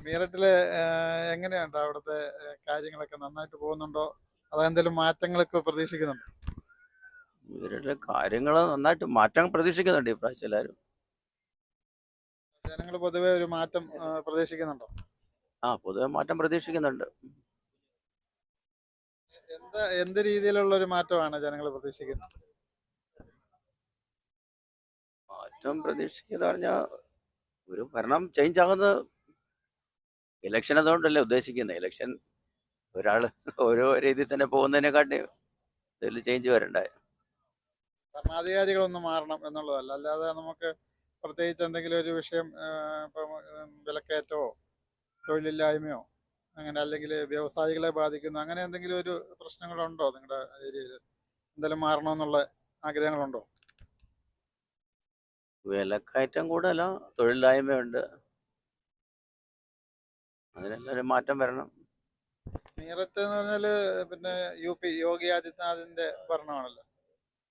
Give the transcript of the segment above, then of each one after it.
മീററ്റില് എങ്ങനെയുണ്ട് അവിടുത്തെ കാര്യങ്ങളൊക്കെ നന്നായിട്ട് പോകുന്നുണ്ടോ? അതോ എന്തെങ്കിലും മാറ്റങ്ങളൊക്കെ പ്രതീക്ഷിക്കുന്നുണ്ടോ? ഇവരുടെ കാര്യങ്ങൾ നന്നായിട്ട് മാറ്റം പ്രതീക്ഷിക്കുന്നുണ്ട് ഇപ്രാവശ്യം എല്ലാവരും. ജനങ്ങൾ പൊതുവെ ഒരു മാറ്റം പ്രതീക്ഷിക്കുന്നുണ്ടോ? പൊതുവെ മാറ്റം പ്രതീക്ഷിക്കുന്നുണ്ട്. എന്ത് രീതിയിലുള്ള ഒരു മാറ്റമാണ് ജനങ്ങൾ പ്രതീക്ഷിക്കുന്നത്? മാറ്റം പ്രതീക്ഷിക്കുന്ന പറഞ്ഞാൽ ഒരു ഭരണം ചേഞ്ച് ആകുന്നത്. ഇലക്ഷൻ അതുകൊണ്ടല്ലേ ഉദ്ദേശിക്കുന്നത്. ഇലക്ഷൻ ഒരാള് ഓരോ രീതിയിൽ തന്നെ പോകുന്നതിനെക്കാട്ടി ഇതിൽ ചേഞ്ച് വരണ്ടേ. ഭരണാധികാരികളൊന്ന് മാറണം എന്നുള്ളതല്ല, അല്ലാതെ നമുക്ക് പ്രത്യേകിച്ച് എന്തെങ്കിലും ഒരു വിഷയം ഇപ്പം വിലക്കയറ്റമോ തൊഴിലില്ലായ്മയോ അങ്ങനെ അല്ലെങ്കിൽ വ്യവസായികളെ ബാധിക്കുന്ന അങ്ങനെ എന്തെങ്കിലും ഒരു പ്രശ്നങ്ങളുണ്ടോ നിങ്ങളുടെ ഏരിയയിൽ? എന്തെങ്കിലും മാറണമെന്നുള്ള ആഗ്രഹങ്ങളുണ്ടോ? വിലക്കയറ്റം കൂടുതല, തൊഴിലില്ലായ്മയുണ്ട്. അതിനെല്ലാവരും മാറ്റം വരണം. മീററ്റ് എന്ന് പറഞ്ഞാല് പിന്നെ UP യോഗി ആദിത്യനാഥിന്റെ ഭരണമാണല്ലോ.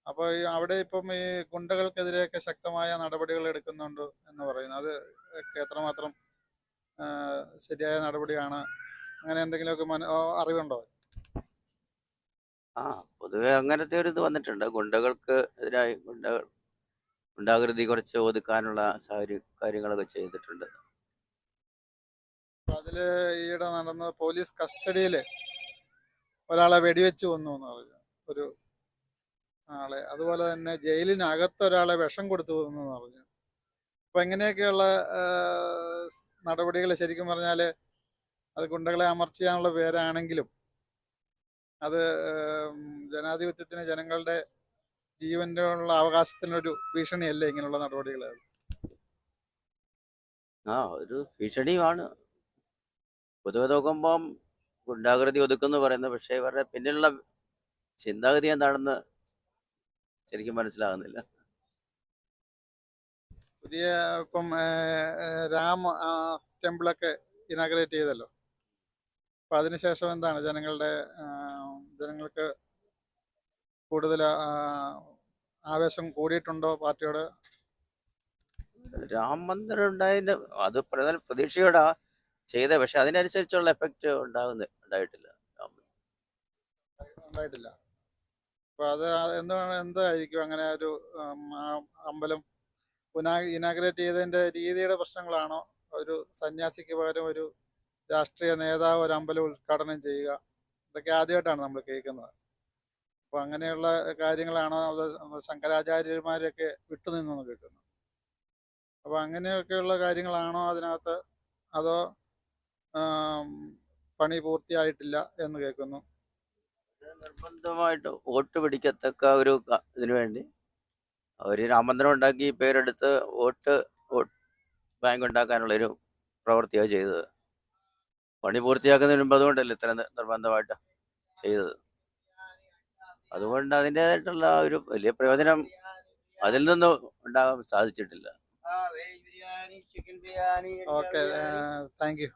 അപ്പോൾ അവിടെ ഇപ്പം ഈ ഗുണ്ടകൾക്കെതിരെയൊക്കെ ശക്തമായ നടപടികൾ എടുക്കുന്നുണ്ട് എന്ന് പറയുന്നു. അത് ഒക്കെ എത്രമാത്രം ശരിയായ നടപടിയാണ്? അങ്ങനെ എന്തെങ്കിലുമൊക്കെ അറിവുണ്ടോ? പൊതുവെ അങ്ങനത്തെ ഒരു ഇത് വന്നിട്ടുണ്ട്. ഗുണ്ടകൾക്ക് എതിരായി ഗുണ്ടാകൃതി കുറച്ച് ഒതുക്കാനുള്ള കാര്യങ്ങളൊക്കെ ചെയ്തിട്ടുണ്ട്. അതില് ഈയിടെ നടന്ന പോലീസ് കസ്റ്റഡിയില് ഒരാളെ വെടിവെച്ച് കൊന്നു എന്ന് പറഞ്ഞു, ഒരു ആളെ. അതുപോലെ തന്നെ ജയിലിനകത്ത് ഒരാളെ വിഷം കൊടുത്തു കൊന്നു എന്ന് പറഞ്ഞു. അപ്പൊ ഇങ്ങനെയൊക്കെയുള്ള നടപടികൾ ശരിക്കും പറഞ്ഞാല് അത് ഗുണ്ടകളെ അമർച്ച ചെയ്യാനുള്ള പേരാണെങ്കിലും അത് ജനാധിപത്യത്തിന്, ജനങ്ങളുടെ ജീവന്റെ ഉള്ള അവകാശത്തിനൊരു ഭീഷണിയല്ലേ ഇങ്ങനെയുള്ള നടപടികൾ? ഒരു ഭീഷണിയുമാണ്. പൊതുവെ നോക്കുമ്പം ഗുണ്ടാകൃതി ഒതുക്കുമെന്ന് പറയുന്നത്, പക്ഷേ ഇവരുടെ പിന്നിലുള്ള ചിന്താഗതി എന്താണെന്ന് ശരിക്കും മനസ്സിലാകുന്നില്ല. പുതിയ ഇപ്പം രാം ടെമ്പിളൊക്കെ ഇനാഗ്രേറ്റ് ചെയ്തല്ലോ. അപ്പൊ അതിനുശേഷം എന്താണ് ജനങ്ങൾക്ക് കൂടുതൽ ആവേശം കൂടിയിട്ടുണ്ടോ പാർട്ടിയോട്? രാം മന്ദിരം ഉണ്ടായതിന്റെ അത് പ്രതീക്ഷയോടാ ചെയ്ത, പക്ഷെ അതിനനുസരിച്ചുള്ള എഫക്റ്റ് ഉണ്ടായിട്ടില്ല. ഉണ്ടായിട്ടില്ല. അപ്പൊ അത് എന്തായിരിക്കും അങ്ങനെ ഒരു അമ്പലം ഇനാഗ്രേറ്റ് ചെയ്തതിന്റെ രീതിയുടെ പ്രശ്നങ്ങളാണോ? ഒരു സന്യാസിക്ക് പകരം ഒരു രാഷ്ട്രീയ നേതാവ് ഒരു അമ്പലം ഉദ്ഘാടനം ചെയ്യുക, ഇതൊക്കെ ആദ്യമായിട്ടാണ് നമ്മൾ കേൾക്കുന്നത്. അപ്പൊ അങ്ങനെയുള്ള കാര്യങ്ങളാണോ അത് ശങ്കരാചാര്യന്മാരൊക്കെ വിട്ടുനിന്നു കേൾക്കുന്നു? അപ്പൊ അങ്ങനെയൊക്കെയുള്ള കാര്യങ്ങളാണോ അതിനകത്ത്? അതോ പണി പൂർത്തിയായിട്ടില്ല എന്ന് കേൾക്കുന്നു? നിർബന്ധമായിട്ട് വോട്ട് പിടിക്കത്തക്ക ഒരു ഇതിനു വേണ്ടി അവർ രാമമന്ദിരം ഉണ്ടാക്കി പേരെടുത്ത് വോട്ട് ബാങ്ക് ഉണ്ടാക്കാനുള്ളൊരു പ്രവൃത്തിയാണ് ചെയ്തത്. പണി പൂർത്തിയാക്കുന്നതിന് മുമ്പ് അതുകൊണ്ടല്ലേ ഇത്ര നിർബന്ധമായിട്ട് ചെയ്തത്. അതുകൊണ്ട് അതിൻ്റെതായിട്ടുള്ള ഒരു വലിയ പ്രയോജനം അതിൽ നിന്ന് ഉണ്ടാകാൻ സാധിച്ചിട്ടില്ല. Okay, thank you.